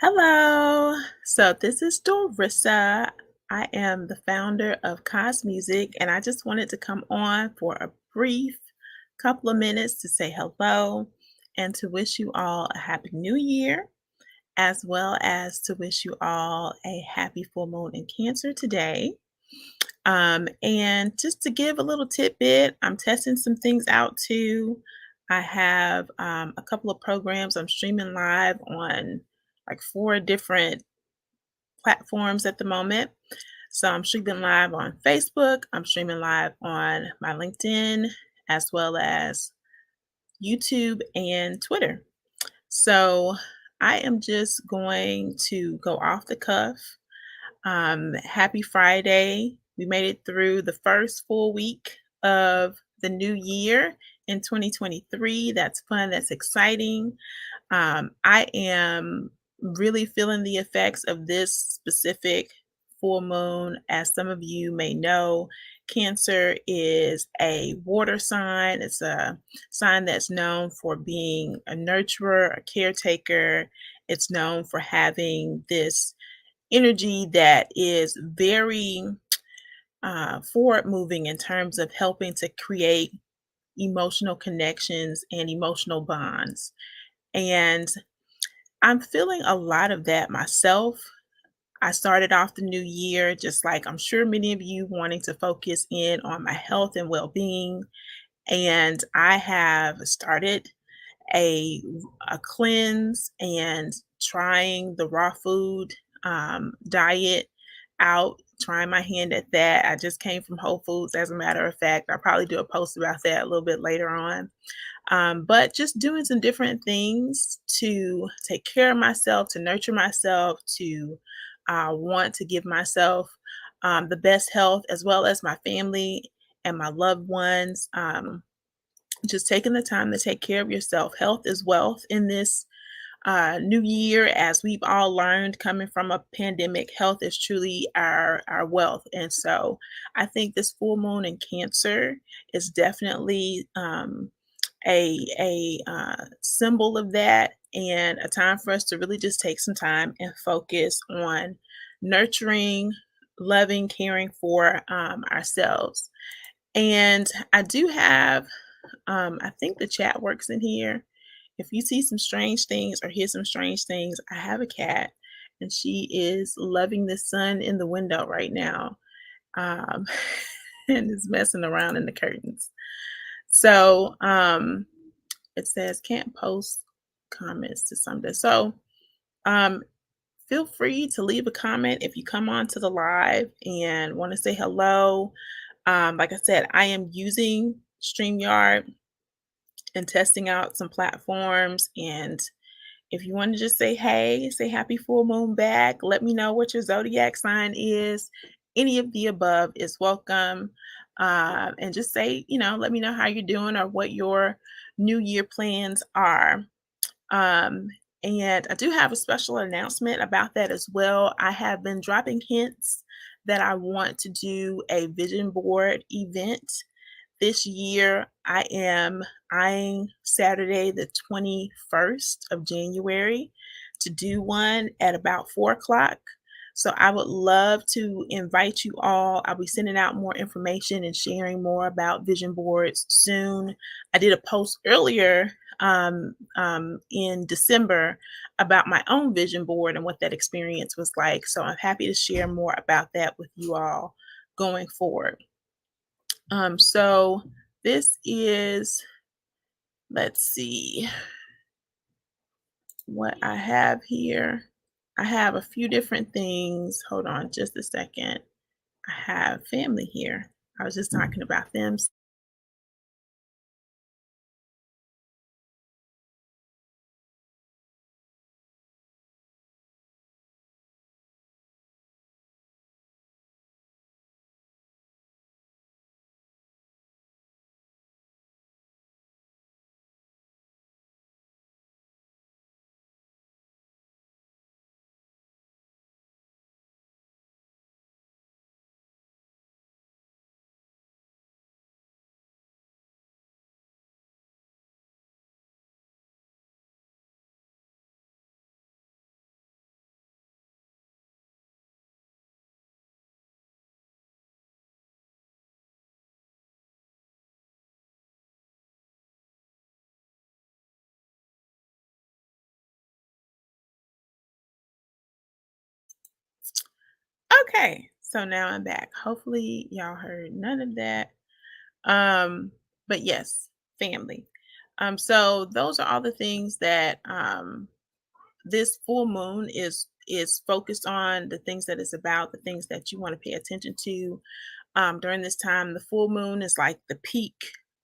Hello. So this is Dorissa. I am the founder of Cos Music, and I just wanted to come on for a brief couple of minutes to say hello and to wish you all a happy new year, as well as to wish you all a happy full moon in Cancer today. And just to give a little tidbit, I'm testing some things out too. I have a couple of programs I'm streaming live on like four different platforms at the moment. So I'm streaming live on Facebook, I'm streaming live on my LinkedIn, as well as YouTube and Twitter. So I am just going to go off the cuff. Happy Friday. We made it through the first full week of the new year in 2023. That's fun. That's exciting. I am really feeling the effects of this specific full moon. As some of you may know, Cancer is a water sign. It's a sign that's known for being a nurturer, a caretaker. It's known for having this energy that is very forward moving in terms of helping to create emotional connections and emotional bonds. And I'm feeling a lot of that myself. I started off the new year, just like I'm sure many of you, wanting to focus in on my health and well being. And I have started a, a cleanse and trying the raw food diet out, trying my hand at that. I just came from Whole Foods, as a matter of fact. I'll probably do a post about that a little bit later on. But just doing some different things to take care of myself, to nurture myself, to want to give myself the best health, as well as my family and my loved ones. Just taking the time to take care of yourself. Health is wealth in this new year, as we've all learned coming from a pandemic. Health is truly our wealth. And so I think this full moon in Cancer is definitely a symbol of that, and a time for us to really just take some time and focus on nurturing, loving, caring for ourselves. And I do have, I think the chat works in here. If you see some strange things or hear some strange things, I have a cat and she is loving the sun in the window right now, um, and is messing around in the curtains. So it says can't post comments to something. So um, feel free to leave a comment if you come on to the live and want to say hello. Like I said, I am using StreamYard and testing out some platforms. And if you want to just say hey, say happy full moon back, let me know what your zodiac sign is. Any of the above is welcome. And just say, let me know how you're doing or what your new year plans are. Um, and I do have a special announcement about that as well. I have been dropping hints that I want to do a vision board event this year. I am eyeing Saturday, the 21st of January, to do one at about 4 o'clock. So I would love to invite you all. I'll be sending out more information and sharing more about vision boards soon. I did a post earlier in December about my own vision board and what that experience was like. So I'm happy to share more about that with you all going forward. So this is, let's see what I have here. I have a few different things. Hold on just a second. I have family here. I was just talking about them. Okay, so now I'm back. Hopefully, y'all heard none of that. Um, but yes, family. So those are all the things that this full moon is focused on, the things that it's about, the things that you want to pay attention to. During this time, the full moon is like the peak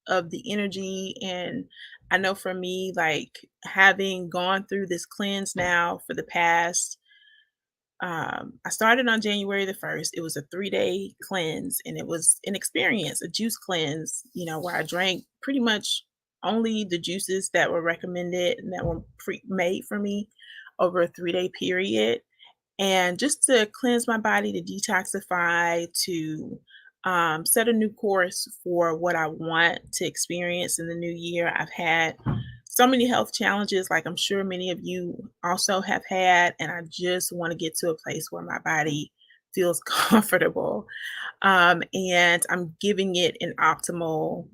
of the energy. And I know for me, like having gone through this cleanse now for the past I started on January the 1st. It was a 3-day cleanse and it was an experience, a juice cleanse, where I drank pretty much only the juices that were recommended and that were made for me over a 3-day period. And just to cleanse my body, to detoxify, to set a new course for what I want to experience in the new year. I've had so many health challenges, like I'm sure many of you also have had, and I just want to get to a place where my body feels comfortable, and I'm giving it an optimal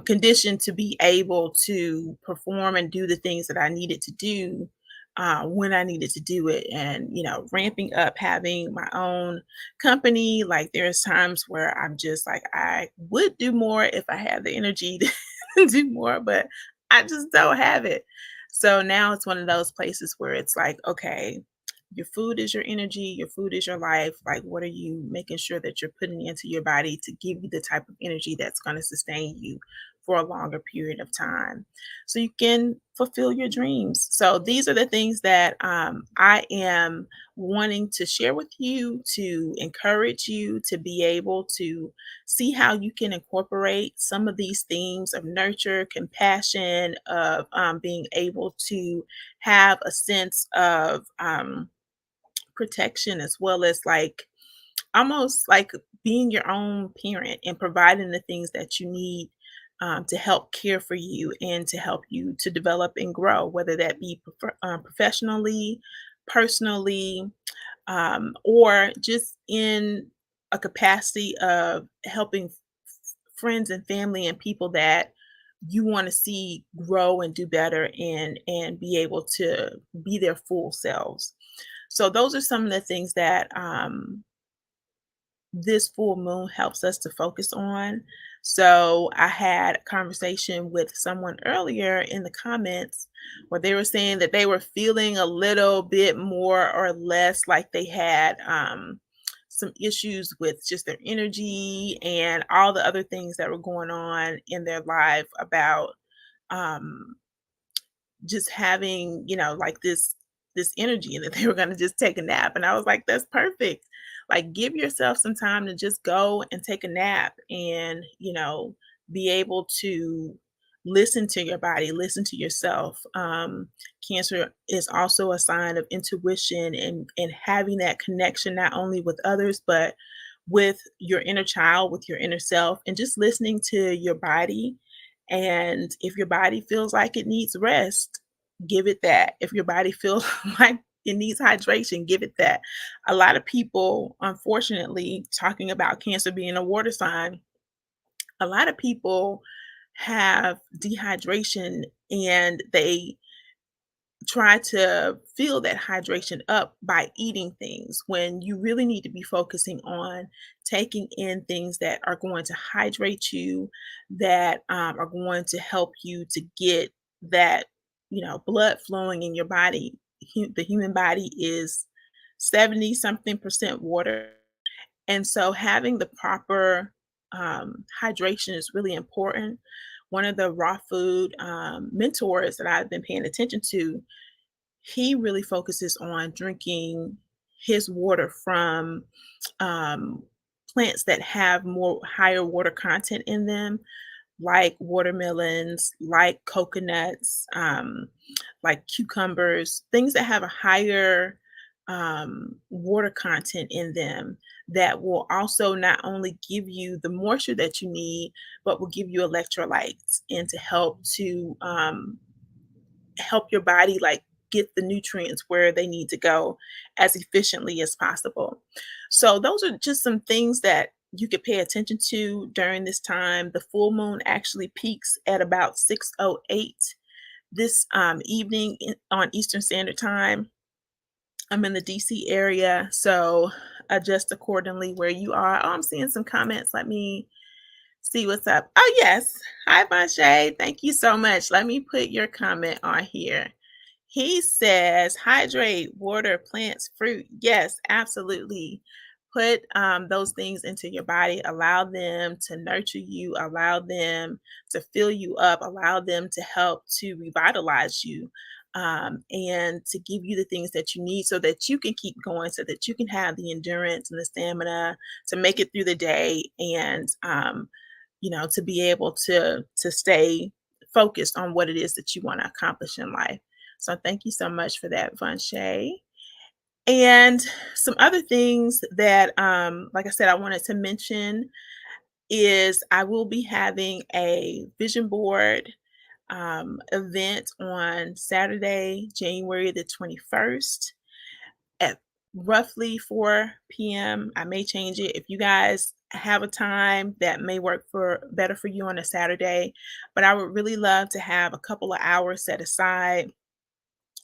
condition to be able to perform and do the things that I needed to do when I needed to do it. And, ramping up, having my own company, like there's times where I'm just like, I would do more if I had the energy to do more, but I just don't have it. So now it's one of those places where it's like, okay, your food is your energy, your food is your life. Like, what are you making sure that you're putting into your body to give you the type of energy that's going to sustain you for a longer period of time so you can fulfill your dreams? So, these are the things that I am wanting to share with you to encourage you to be able to see how you can incorporate some of these themes of nurture, compassion, of being able to have a sense of protection, as well as like almost like being your own parent and providing the things that you need to help care for you and to help you to develop and grow, whether that be professionally, personally, or just in a capacity of helping friends and family and people that you want to see grow and do better and be able to be their full selves. So those are some of the things that this full moon helps us to focus on. So I had a conversation with someone earlier in the comments where they were saying that they were feeling a little bit more or less like they had some issues with just their energy and all the other things that were going on in their life about um, just having, like this energy and that they were going to just take a nap. And I was like, that's perfect. Like give yourself some time to just go and take a nap and, be able to listen to your body, listen to yourself. Cancer is also a sign of intuition and having that connection not only with others, but with your inner child, with your inner self, and just listening to your body. And if your body feels like it needs rest, give it that. If your body feels like it needs hydration, give it that. A lot of people, unfortunately, talking about Cancer being a water sign, a lot of people have dehydration and they try to fill that hydration up by eating things when you really need to be focusing on taking in things that are going to hydrate you, that are going to help you to get that blood flowing in your body. The human body is 70 something percent water, and so having the proper hydration is really important. One of the raw food mentors that I've been paying attention to, he really focuses on drinking his water from um, plants that have more higher water content in them, like watermelons, like coconuts, like cucumbers, things that have a higher water content in them that will also not only give you the moisture that you need, but will give you electrolytes and to help your body like get the nutrients where they need to go as efficiently as possible. So those are just some things that you could pay attention to during this time. The full moon actually peaks at about 6:08 this evening on Eastern Standard Time. I'm in the DC area, so adjust accordingly where you are. Oh, I'm seeing some comments. Let me see what's up. Oh, yes. Hi, Bonche. Thank you so much. Let me put your comment on here. He says, hydrate, water, plants, fruit. Yes, absolutely. Put those things into your body. Allow them to nurture you. Allow them to fill you up. Allow them to help to revitalize you, and to give you the things that you need so that you can keep going, so that you can have the endurance and the stamina to make it through the day, and to be able to stay focused on what it is that you want to accomplish in life. So thank you so much for that, Vanshay. And some other things that, like I said, I wanted to mention is I will be having a vision board event on Saturday, January the 21st at roughly 4 p.m. I may change it if you guys have a time that may work for better for you on a Saturday, but I would really love to have a couple of hours set aside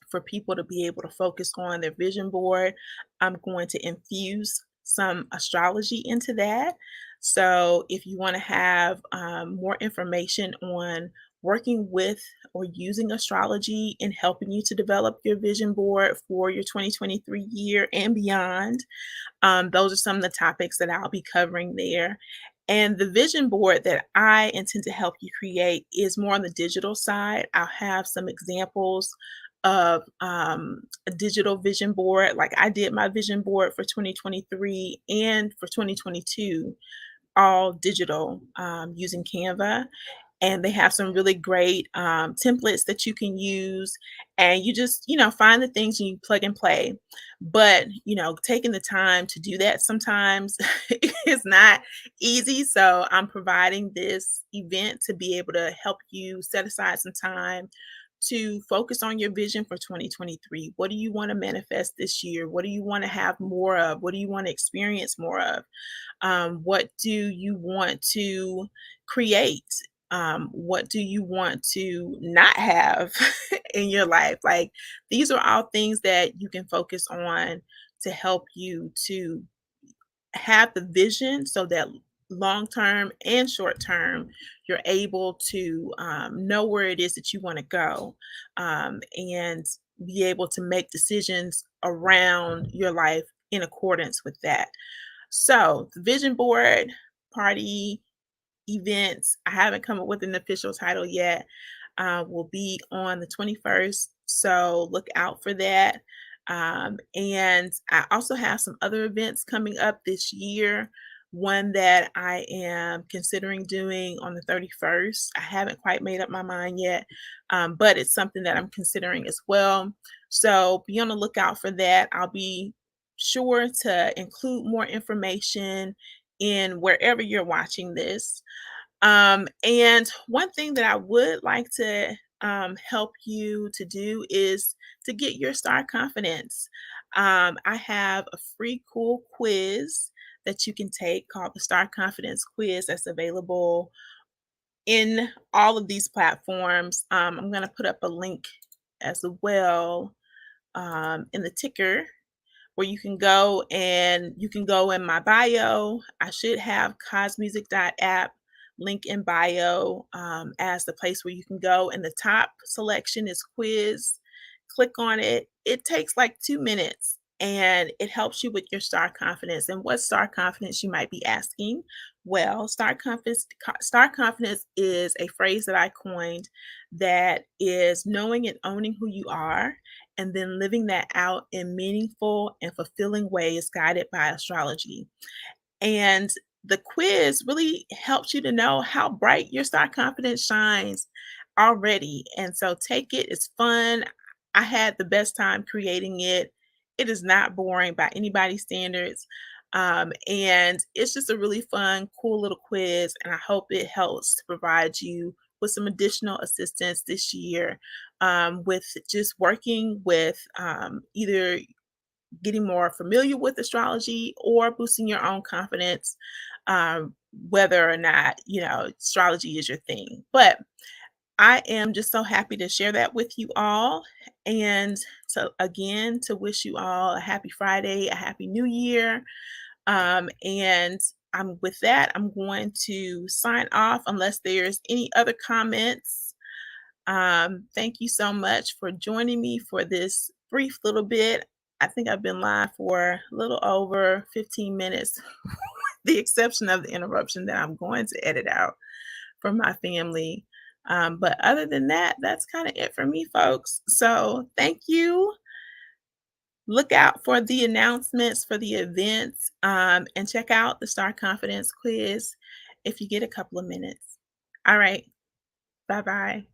for people to be able to focus on their vision board. I'm going to infuse some astrology into that. So, if you want to have more information on working with or using astrology in helping you to develop your vision board for your 2023 year and beyond, those are some of the topics that I'll be covering there. And the vision board that I intend to help you create is more on the digital side. I'll have some examples of a digital vision board. Like I did my vision board for 2023 and for 2022, all digital, using Canva, and they have some really great templates that you can use, and you just find the things and you plug and play. But taking the time to do that sometimes is not easy, so I'm providing this event to be able to help you set aside some time to focus on your vision for 2023. What do you want to manifest this year? What do you want to have more of? What do you want to experience more of? What do you want to create? What do you want to not have in your life? Like, these are all things that you can focus on to help you to have the vision so that long term and short term, you're able to know where it is that you want to go, and be able to make decisions around your life in accordance with that. So, the vision board party events, I haven't come up with an official title yet, will be on the 21st. So, look out for that. And I also have some other events coming up this year. One that I am considering doing on the 31st. I haven't quite made up my mind yet, but it's something that I'm considering as well. So be on the lookout for that. I'll be sure to include more information in wherever you're watching this. And one thing that I would like to help you to do is to get your star confidence. I have a free cool quiz that you can take called the Star Confidence Quiz that's available in all of these platforms. I'm going to put up a link as well in the ticker where you can go in my bio. I should have cosmusic.app link in bio, as the place where you can go. And the top selection is quiz. Click on it. It takes like 2 minutes and it helps you with your star confidence. And what star confidence, you might be asking? Well, star confidence is a phrase that I coined that is knowing and owning who you are and then living that out in meaningful and fulfilling ways guided by astrology. And the quiz really helps you to know how bright your star confidence shines already. And so take it, it's fun. I had the best time creating it. It is not boring by anybody's standards. And it's just a really fun, cool little quiz. And I hope it helps to provide you with some additional assistance this year, with just working with either getting more familiar with astrology or boosting your own confidence, whether or not astrology is your thing. But I am just so happy to share that with you all. And so, again, to wish you all a happy Friday, a happy new year. And I'm with that, I'm going to sign off unless there's any other comments. Thank you so much for joining me for this brief little bit. I think I've been live for a little over 15 minutes, the exception of the interruption that I'm going to edit out from my family. But other than that, that's kind of it for me, folks. So thank you. Look out for the announcements for the events, and check out the Star Confidence quiz if you get a couple of minutes. All right. Bye bye.